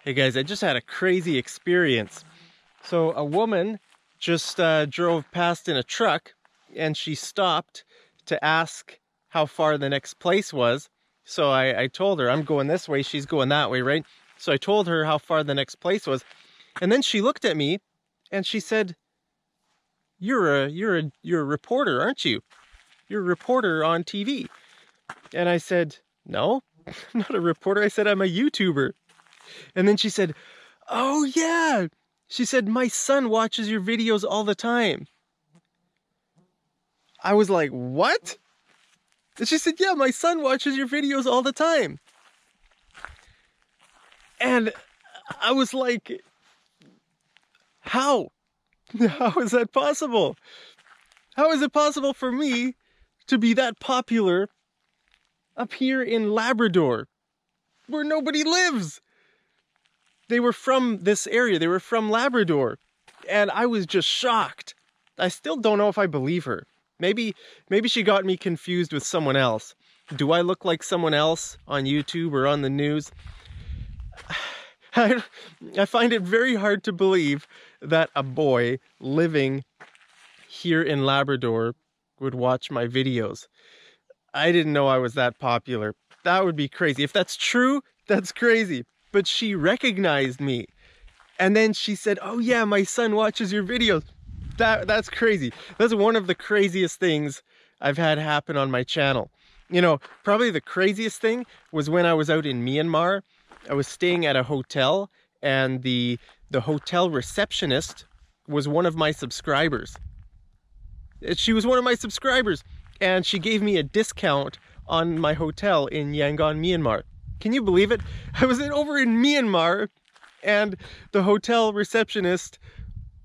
Hey guys, I just had a crazy experience. So a woman just drove past in a truck and she stopped to ask how far the next place was. So I told her, I'm going this way, she's going that way, right? So I told her how far the next place was. And then she looked at me and she said, you're a reporter, aren't you? You're a reporter on TV. And I said, no, I'm not a reporter. I said, I'm a YouTuber. And then she said, oh yeah. She said, my son watches your videos all the time. I was like, what? And she said, yeah, my son watches your videos all the time. And I was like, how? How is that possible? How is it possible for me to be that popular up here in Labrador, where nobody lives? They were from this area. They were from Labrador. And I was just shocked. I still don't know if I believe her. Maybe she got me confused with someone else. Do I look like someone else on YouTube or on the news? I find it very hard to believe that a boy living here in Labrador would watch my videos. I didn't know I was that popular. That would be crazy. If that's true, that's crazy. But she recognized me. And then she said, oh yeah, my son watches your videos. That's crazy. That's one of the craziest things I've had happen on my channel. You know, probably the craziest thing was when I was out in Myanmar. I was staying at a hotel and the hotel receptionist was one of my subscribers. She was one of my subscribers and she gave me a discount on my hotel in Yangon, Myanmar. Can you believe it? I was over in Myanmar and the hotel receptionist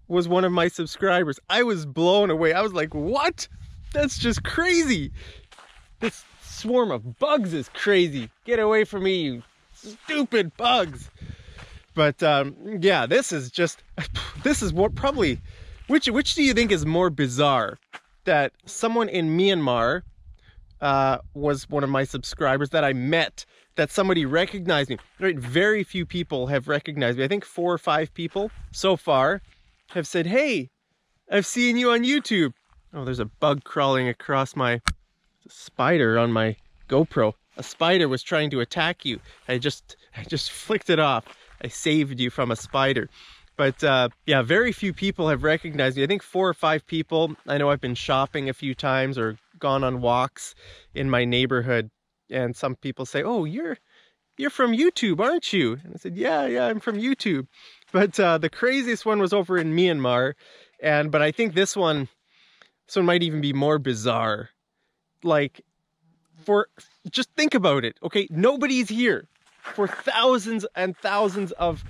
was one of my subscribers. I was blown away. I was like, what? That's just crazy. This swarm of bugs is crazy. Get away from me, you stupid bugs. But yeah, this is what probably, which do you think is more bizarre? That someone in Myanmar was one of my subscribers that I met, that somebody recognized me. Right? Very few people have recognized me. I think 4 or 5 people so far have said, hey, I've seen you on YouTube. Oh, there's a bug crawling across my spider on my GoPro. A spider was trying to attack you. I just flicked it off. I saved you from a spider. But yeah, very few people have recognized me. I think 4 or 5 people. I know I've been shopping a few times or gone on walks in my neighborhood. And some people say, oh, you're from YouTube, aren't you? And I said, yeah, I'm from YouTube. But the craziest one was over in Myanmar. But I think this one might even be more bizarre. Like, just think about it. Okay, nobody's here for thousands and thousands of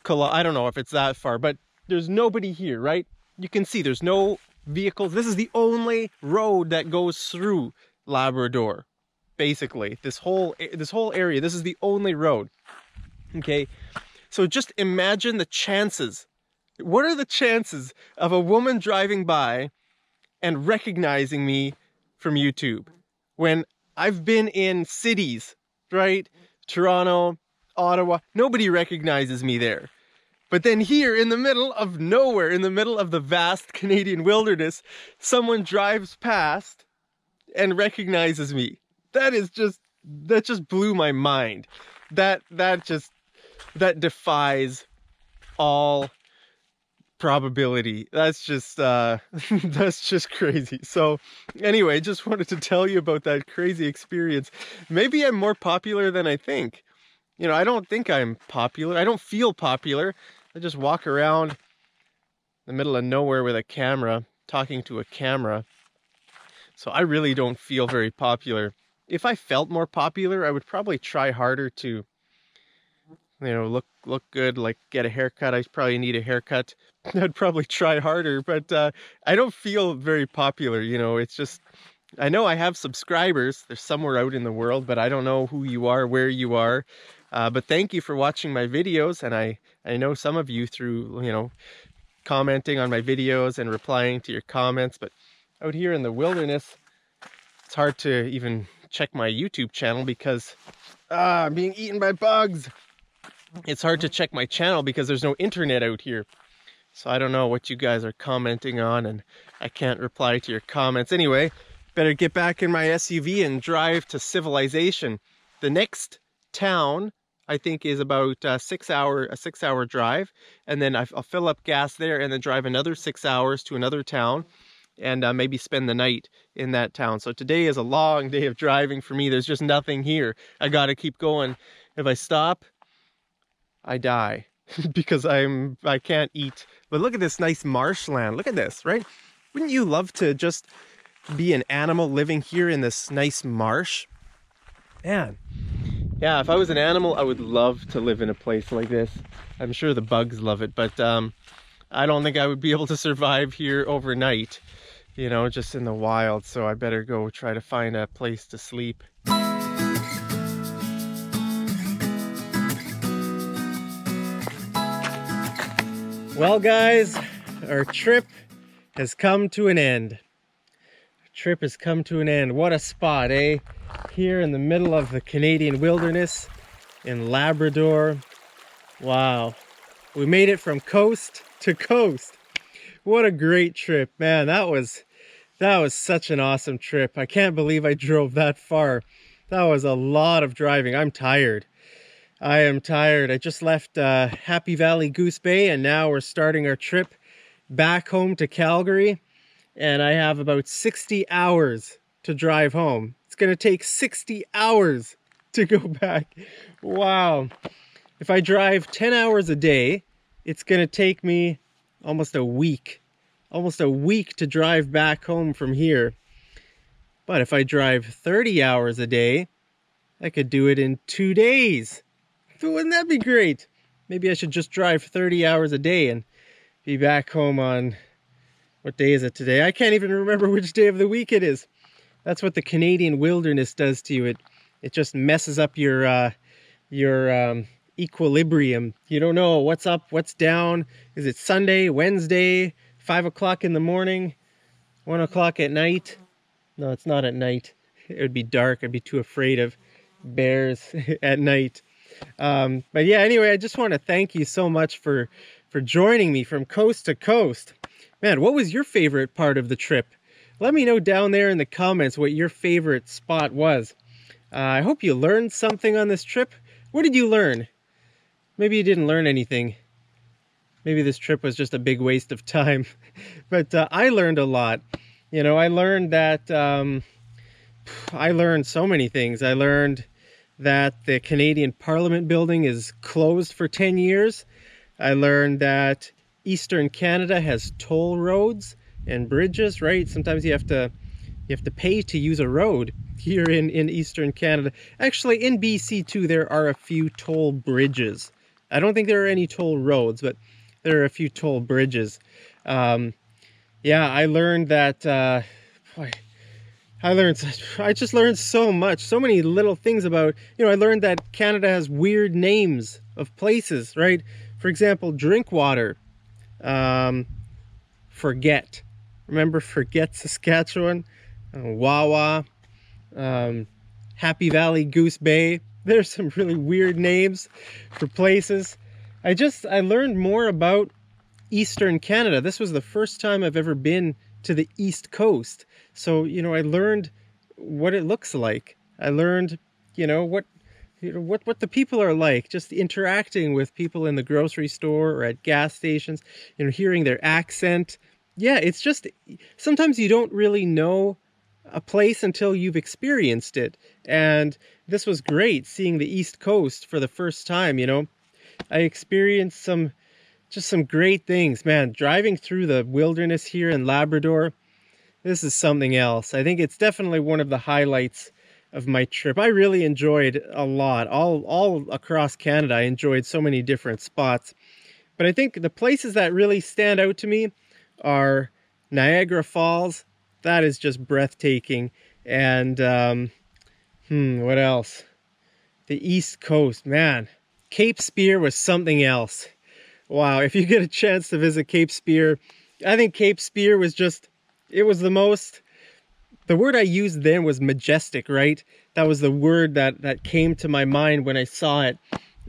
I don't know if it's that far, but there's nobody here, right? You can see there's no vehicles. This is the only road that goes through Labrador. Basically, this whole area, this is the only road. Okay, so just imagine the chances. What are the chances of a woman driving by and recognizing me from YouTube when I've been in cities, right? Toronto, Ottawa, nobody recognizes me there. But then here in the middle of nowhere, in the middle of the vast Canadian wilderness, someone drives past and recognizes me. That just blew my mind. That defies all probability. That's just crazy. So anyway, just wanted to tell you about that crazy experience. Maybe I'm more popular than I think. You know, I don't think I'm popular. I don't feel popular. I just walk around in the middle of nowhere with a camera, talking to a camera. So I really don't feel very popular. If I felt more popular, I would probably try harder to, you know, look good, like get a haircut. I probably need a haircut. I'd probably try harder, but I don't feel very popular, you know. It's just, I know I have subscribers. They're somewhere out in the world, but I don't know who you are, where you are. But thank you for watching my videos, and I know some of you through, you know, commenting on my videos and replying to your comments, but out here in the wilderness, it's hard to even check my YouTube channel because I'm being eaten by bugs. it's hard to check my channel because there's no internet out here. So I don't know what you guys are commenting on, and I can't reply to your comments. Anyway, better get back in my SUV and drive to civilization. The next town, I think, is about a 6-hour drive, and then I'll fill up gas there and then drive another 6 hours to another town, and maybe spend the night in that town. So today is a long day of driving for me. There's just nothing here. I gotta keep going. If I stop, I die. Because I can't eat. But look at this nice marshland. Look at this, right? Wouldn't you love to just be an animal living here in this nice marsh? Man, yeah, if I was an animal, I would love to live in a place like this. I'm sure the bugs love it, but I don't think I would be able to survive here overnight, you know, just in the wild. So I better go try to find a place to sleep. Well, guys, our trip has come to an end. What a spot, eh? Here in the middle of the Canadian wilderness in Labrador. Wow. We made it from coast to coast. What a great trip, man. That was such an awesome trip. I can't believe I drove that far. That was a lot of driving. I'm tired. I am tired. I just left Happy Valley Goose Bay, and now we're starting our trip back home to Calgary. And I have about 60 hours to drive home. It's going to take 60 hours to go back. Wow. If I drive 10 hours a day, it's going to take me almost a week. Almost a week to drive back home from here. But if I drive 30 hours a day, I could do it in 2 days. Wouldn't that be great? Maybe I should just drive 30 hours a day and be back home on, what day is it today? I can't even remember which day of the week it is. That's what the Canadian wilderness does to you. It just messes up your equilibrium. You don't know what's up, what's down. Is it Sunday, Wednesday, 5 o'clock in the morning, 1 o'clock at night? No, it's not at night. It would be dark. I'd be too afraid of bears at night. But yeah, anyway, I just want to thank you so much for joining me from coast to coast. Man, what was your favorite part of the trip? Let me know down there in the comments what your favorite spot was. I hope you learned something on this trip. What did you learn? Maybe you didn't learn anything. Maybe this trip was just a big waste of time. But I learned a lot. You know, I learned that I learned so many things. I learned that the Canadian Parliament building is closed for 10 years. I learned that Eastern Canada has toll roads and bridges, right? Sometimes you have to pay to use a road here in Eastern Canada. Actually, in BC too, there are a few toll bridges. I don't think there are any toll roads, but there are a few toll bridges. Yeah, I learned that I just learned so much, so many little things about, you know, I learned that Canada has weird names of places, right? For example, Drinkwater, Forget. Remember Forget, Saskatchewan? Wawa, Happy Valley Goose Bay. There's some really weird names for places. I learned more about Eastern Canada. This was the first time I've ever been to the East Coast. So, you know, I learned what it looks like. I learned, what the people are like, just interacting with people in the grocery store or at gas stations, hearing their accent. Yeah, it's just, sometimes you don't really know a place until you've experienced it. And this was great, seeing the East Coast for the first time, I experienced some great things, man. Driving through the wilderness here in Labrador, this is something else. I think it's definitely one of the highlights of my trip. I really enjoyed a lot. All across Canada, I enjoyed so many different spots. But I think the places that really stand out to me are Niagara Falls. That is just breathtaking. And, what else? The East Coast, man. Cape Spear was something else. Wow, if you get a chance to visit Cape Spear, I think Cape Spear was just, it was the word I used then was majestic, right? That was the word that came to my mind when I saw it.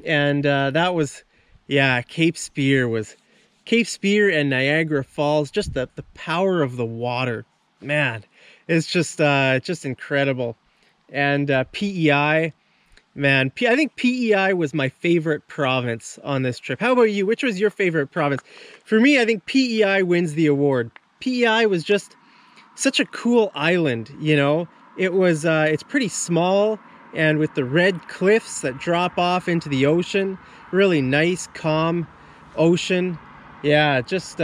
And that was, yeah, Cape Spear and Niagara Falls. Just the power of the water, man, it's just incredible. And PEI, man, I think PEI was my favorite province on this trip. How about you? Which was your favorite province? For me, I think PEI wins the award. PEI was just such a cool island, you know. It's pretty small, and with the red cliffs that drop off into the ocean, really nice, calm ocean. Yeah, just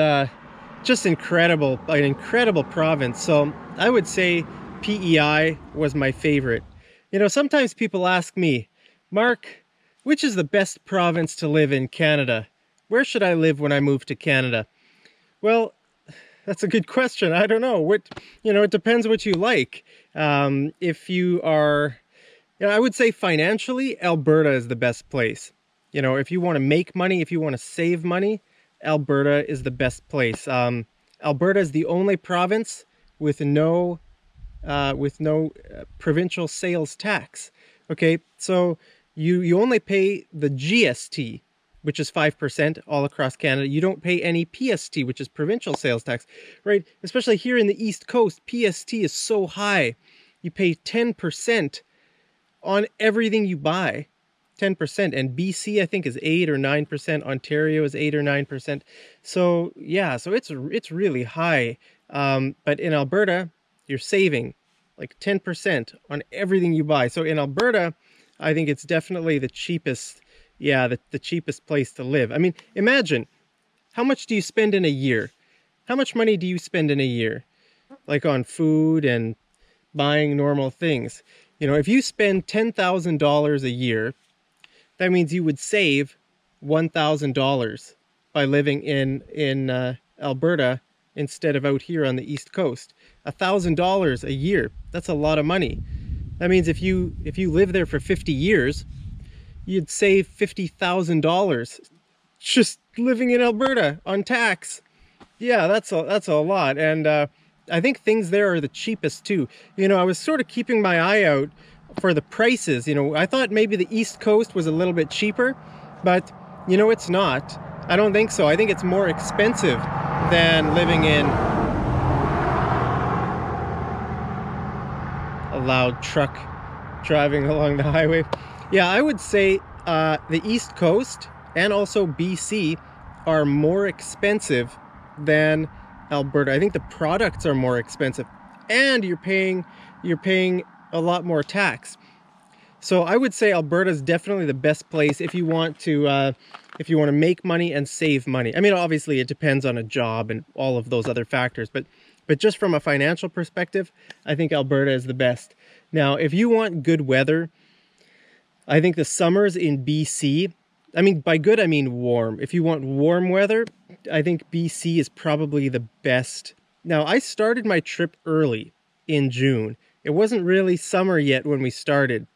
incredible, an incredible province. So I would say PEI was my favorite. You know, sometimes people ask me, Mark, which is the best province to live in Canada? Where should I live when I move to Canada? Well, that's a good question. I don't know. It depends what you like. If you are, I would say financially, Alberta is the best place. You know, if you want to make money, if you want to save money, Alberta is the best place. Alberta is the only province with no provincial sales tax. Okay, so you only pay the GST, which is 5% all across Canada. You don't pay any PST, which is provincial sales tax, right? Especially here in the East Coast, PST is so high. You pay 10% on everything you buy. 10%, and BC I think is 8 or 9%. Ontario is 8 or 9%. So yeah, so it's really high. But in Alberta, you're saving like 10% on everything you buy. So in Alberta, I think it's definitely the cheapest. Yeah, the cheapest place to live. I mean, imagine, how much do you spend in a year? How much money do you spend in a year? Like on food and buying normal things. You know, if you spend $10,000 a year, that means you would save $1,000 by living in Alberta instead of out here on the East Coast. $1,000 a year, that's a lot of money. That means if you live there for 50 years, you'd save $50,000 just living in Alberta on tax. Yeah, that's a lot. And I think things there are the cheapest too. You know, I was sort of keeping my eye out for the prices. You know, I thought maybe the East Coast was a little bit cheaper, but you know, it's not. I don't think so. I think it's more expensive than living in a loud truck driving along the highway. Yeah, I would say the East Coast and also BC are more expensive than Alberta. I think the products are more expensive, and you're paying a lot more tax. So I would say Alberta is definitely the best place if you want to make money and save money. I mean, obviously it depends on a job and all of those other factors, but just from a financial perspective, I think Alberta is the best. Now, if you want good weather, I think the summers in BC, I mean, by good, I mean warm. If you want warm weather, I think BC is probably the best. Now, I started my trip early in June. It wasn't really summer yet when we started.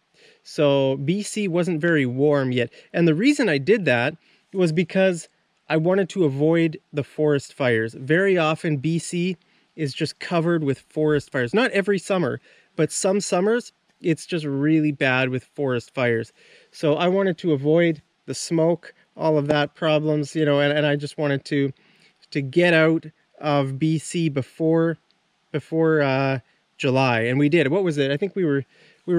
So BC wasn't very warm yet. And the reason I did that was because I wanted to avoid the forest fires. Very often BC is just covered with forest fires. Not every summer, but some summers it's just really bad with forest fires. So I wanted to avoid the smoke, all of that problems, you know, and I just wanted to get out of BC before July, and we did. What was it? I think we were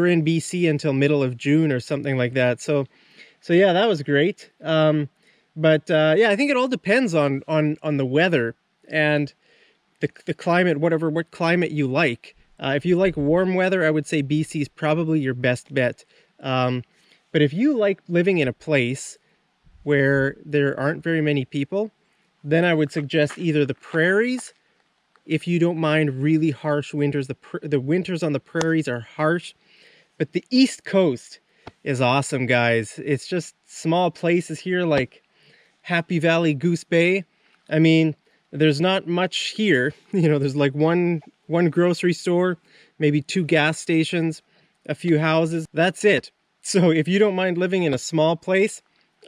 in BC until middle of June or something like that. So yeah, that was great. But yeah, I think it all depends on the weather and the climate, what climate you like. If you like warm weather, I would say BC is probably your best bet. But if you like living in a place where there aren't very many people, then I would suggest either the prairies, if you don't mind really harsh winters. The winters on the prairies are harsh, but the East Coast is awesome, guys. It's just small places here like Happy Valley, Goose Bay. I mean, there's not much here. You know, there's like one grocery store, maybe 2 gas stations, a few houses. That's it. So if you don't mind living in a small place,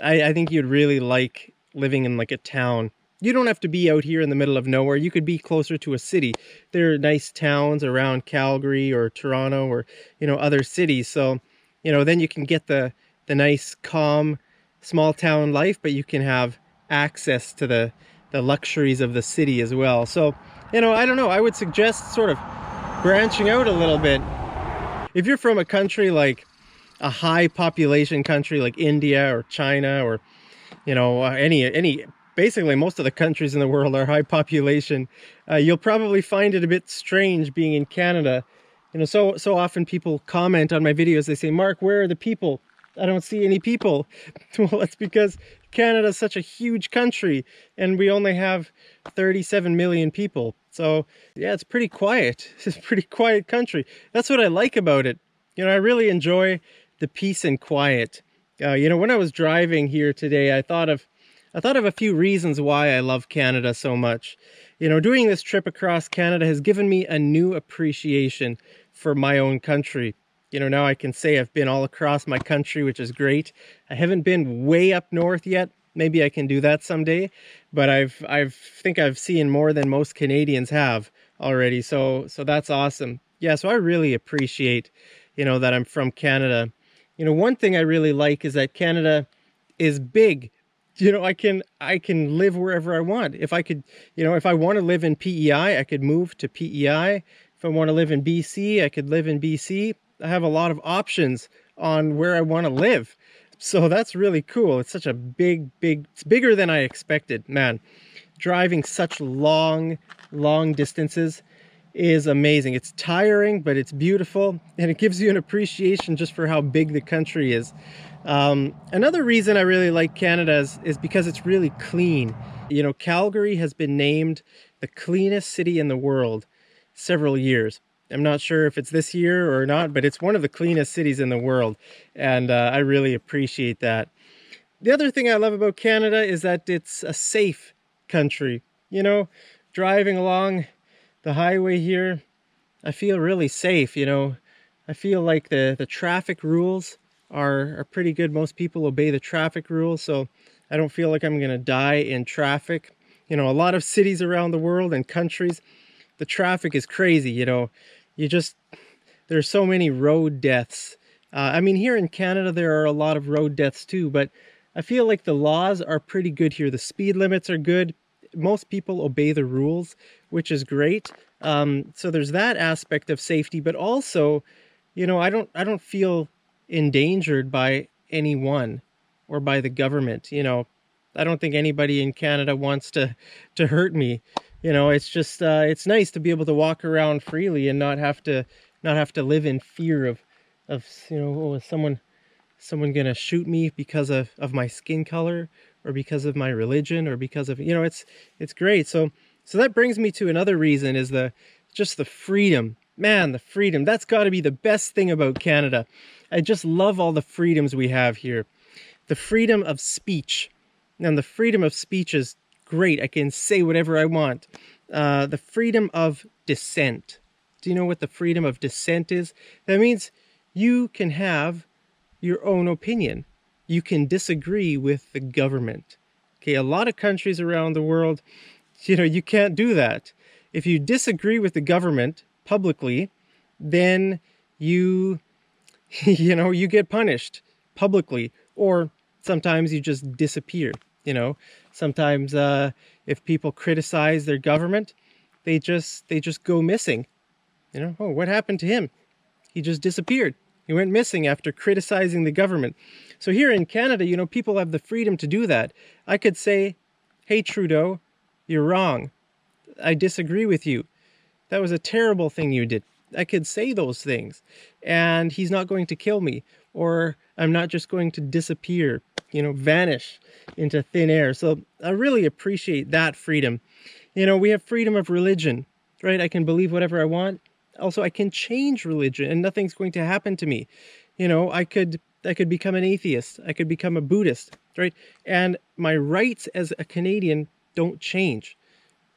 I think you'd really like living in like a town. You don't have to be out here in the middle of nowhere. You could be closer to a city. There are nice towns around Calgary or Toronto or, you know, other cities. So, you know, then you can get the nice calm small town life, but you can have access to the luxuries of the city as well. So, you know, I don't know, I would suggest sort of branching out a little bit. If you're from a country like a high population country like India or China, or you know, basically most of the countries in the world are high population, you'll probably find it a bit strange being in Canada. You know, so often people comment on my videos, they say, Mark, where are the people? I don't see any people. Well, it's because Canada is such a huge country and we only have 37 million people. So yeah, it's pretty quiet. It's a pretty quiet country. That's what I like about it. You know, I really enjoy the peace and quiet. You know, when I was driving here today, I thought of a few reasons why I love Canada so much. You know, doing this trip across Canada has given me a new appreciation for my own country. You know, now I can say I've been all across my country, which is great. I haven't been way up north yet. Maybe I can do that someday, but I think I've seen more than most Canadians have already. So that's awesome. Yeah, so I really appreciate, you know, that I'm from Canada. You know, one thing I really like is that Canada is big. You know, I can live wherever I want. If I could, you know, if I want to live in PEI, I could move to PEI. If I want to live in BC, I could live in BC. I have a lot of options on where I want to live. So that's really cool. It's such a it's bigger than I expected, man. Driving such long distances is amazing. It's tiring, but it's beautiful, and it gives you an appreciation just for how big the country is. Another reason I really like Canada is because it's really clean. You know, Calgary has been named the cleanest city in the world several years. I'm not sure if it's this year or not, but it's one of the cleanest cities in the world, and I really appreciate that. The other thing I love about Canada is that it's a safe country. You know, driving along the highway here, I feel really safe. You know, I feel like the traffic rules are pretty good. Most people obey the traffic rules, so I don't feel like I'm gonna die in traffic. You know, a lot of cities around the world and countries, the traffic is crazy. You know, there's so many road deaths. I mean, here in Canada, there are a lot of road deaths too, but I feel like the laws are pretty good here. The speed limits are good. Most people obey the rules, which is great. So there's that aspect of safety, but also, you know, I don't feel endangered by anyone or by the government. You know, I don't think anybody in Canada wants to hurt me. You know, it's just it's nice to be able to walk around freely and not have to live in fear of you know, oh, is someone gonna shoot me because of my skin color, or because of my religion, or because of, you know, it's great. So that brings me to another reason, is just the freedom. Man, the freedom, that's got to be the best thing about Canada. I just love all the freedoms we have here. The freedom of speech. And the freedom of speech is great. I can say whatever I want. The freedom of dissent. Do you know what the freedom of dissent is? That means you can have your own opinion. You can disagree with the government. Okay, a lot of countries around the world, you know, you can't do that. If you disagree with the government publicly, then you know, you get punished publicly, or sometimes you just disappear. You know, sometimes if people criticize their government, they just go missing. You know, oh, what happened to him? He just disappeared. He went missing after criticizing the government. So here in Canada, you know, people have the freedom to do that. I could say, hey, Trudeau, you're wrong. I disagree with you. That was a terrible thing you did. I could say those things, and he's not going to kill me, or I'm not just going to disappear, you know, vanish into thin air. So I really appreciate that freedom. You know, we have freedom of religion, right? I can believe whatever I want. Also, I can change religion and nothing's going to happen to me. You know, I could become an atheist. I could become a Buddhist, right? And my rights as a Canadian don't change,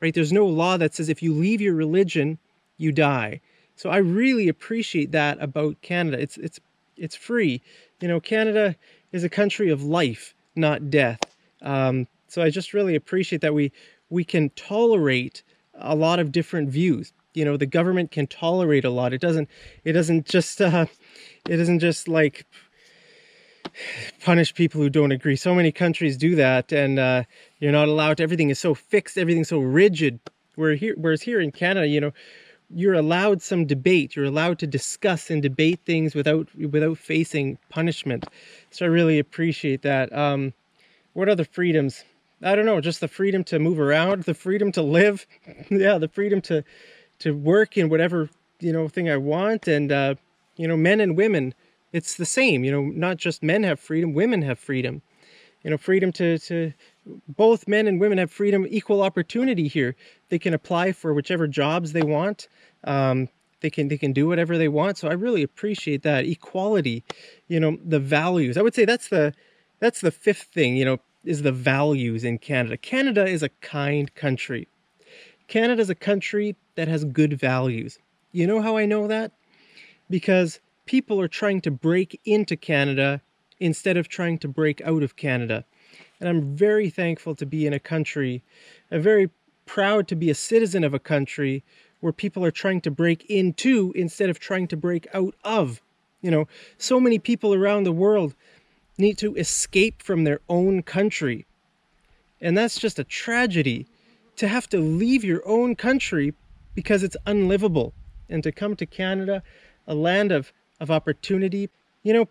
right? There's no law that says if you leave your religion, you die. So I really appreciate that about Canada. It's free. You know, Canada is a country of life, not death. So I just really appreciate that we can tolerate a lot of different views. You know, the government can tolerate a lot. It doesn't just like, punish people who don't agree. So many countries do that, and you're not allowed to. Everything is so fixed, everything's so rigid. Whereas here in Canada, you're allowed some debate. You're allowed to discuss and debate things without facing punishment. So I really appreciate that. What other freedoms? I don't know, just the freedom to move around, the freedom to live. Yeah, the freedom to work in whatever, thing I want. And, men and women, it's the same. Not just men have freedom, women have freedom. Freedom to both men and women have freedom, equal opportunity here. They can apply for whichever jobs they want. They can do whatever they want. So I really appreciate that equality. The values. I would say that's the fifth thing. Is the values in Canada. Canada is a kind country. Canada is a country that has good values. You know how I know that? Because people are trying to break into Canada instead of trying to break out of Canada. And I'm very thankful to be in a country, I'm very proud to be a citizen of a country where people are trying to break into instead of trying to break out of. So many people around the world need to escape from their own country. And that's just a tragedy, to have to leave your own country because it's unlivable. And to come to Canada, a land of opportunity.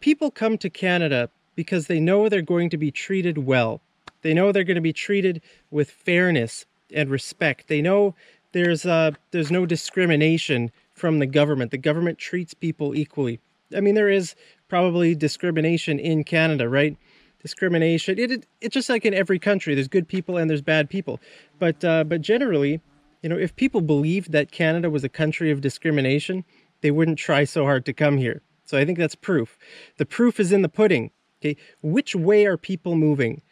People come to Canada because they know they're going to be treated well. They know they're going to be treated with fairness and respect. They know there's no discrimination from the government. The government treats people equally. I mean, there is probably discrimination in Canada, right? Discrimination. It's just like in every country. There's good people and there's bad people. But generally, if people believed that Canada was a country of discrimination, they wouldn't try so hard to come here. So I think that's proof. The proof is in the pudding. Okay, which way are people moving?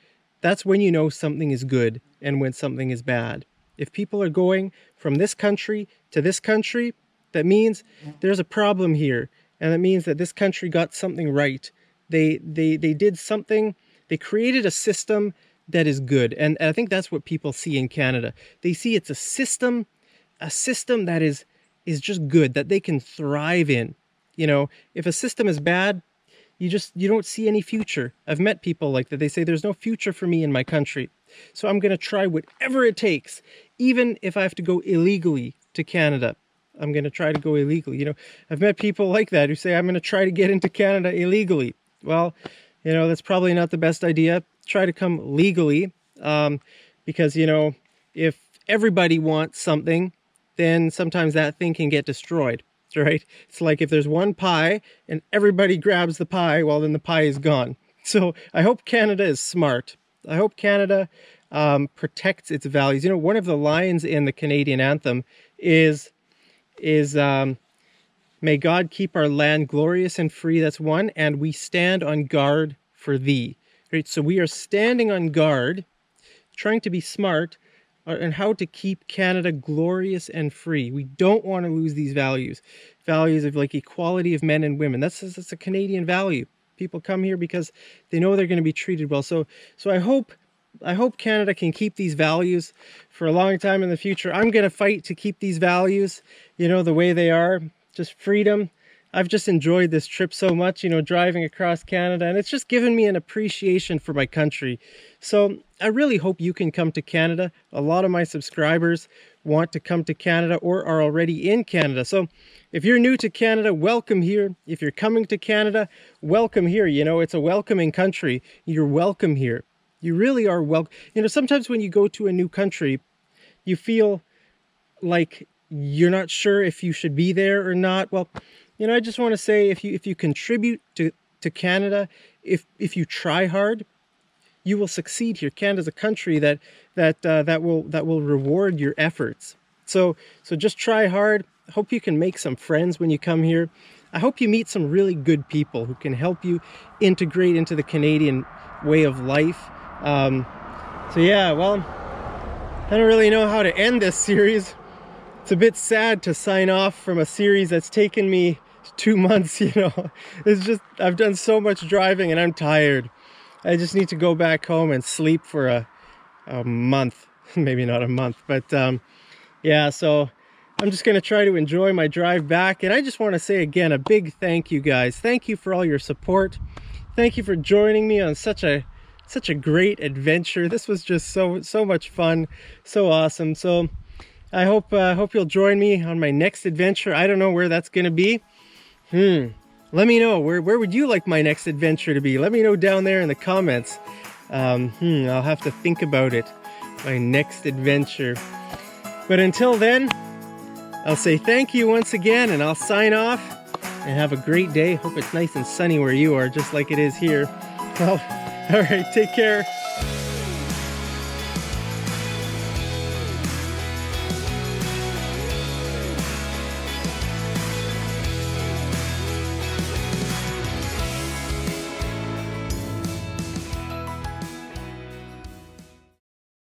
That's when you know something is good and when something is bad. If people are going from this country to this country, that means there's a problem here. And that means that this country got something right. They did something, they created a system that is good. And I think that's what people see in Canada. They see it's a system that is just good, that they can thrive in. If a system is bad, you don't see any future. I've met people like that. They say there's no future for me in my country. So I'm going to try whatever it takes, even if I have to go illegally to Canada. I'm going to try to go illegally. I've met people like that who say, I'm going to try to get into Canada illegally. Well, that's probably not the best idea. Try to come legally, because, if everybody wants something, then sometimes that thing can get destroyed, right? It's like if there's one pie and everybody grabs the pie, well, then the pie is gone. So I hope Canada is smart. I hope Canada protects its values. One of the lines in the Canadian anthem is may God keep our land glorious and free. That's one. And we stand on guard for thee. Right? So we are standing on guard, trying to be smart on how to keep Canada glorious and free. We don't want to lose these values of like equality of men and women. That's a Canadian value. People come here because they know they're going to be treated well. So I hope Canada can keep these values for a long time in the future. I'm going to fight to keep these values, the way they are, just freedom. I've just enjoyed this trip so much, driving across Canada, and it's just given me an appreciation for my country. So I really hope you can come to Canada. A lot of my subscribers want to come to Canada or are already in Canada. So if you're new to Canada, welcome here. If you're coming to Canada, welcome here. It's a welcoming country. You're welcome here. You really are welcome. Sometimes when you go to a new country, you feel like you're not sure if you should be there or not. Well, I just want to say, if you contribute to Canada, if you try hard, you will succeed here. Canada's a country that will reward your efforts. So just try hard. I hope you can make some friends when you come here. I hope you meet some really good people who can help you integrate into the Canadian way of life. So yeah, well, I don't really know how to end this series. It's a bit sad to sign off from a series that's taken me 2 months, It's just, I've done so much driving and I'm tired. I just need to go back home and sleep for a month. Maybe not a month, but yeah, so I'm just going to try to enjoy my drive back. And I just want to say again, a big thank you guys. Thank you for all your support. Thank you for joining me on such a great adventure. This was just so much fun, so awesome. So I hope you'll join me on my next adventure. I don't know where that's gonna be. Let me know, where would you like my next adventure to be? Let me know down there in the comments. I'll have to think about it, my next adventure. But until then, I'll say thank you once again, and I'll sign off, and have a great day. Hope it's nice and sunny where you are, just like it is here. Well, all right, take care.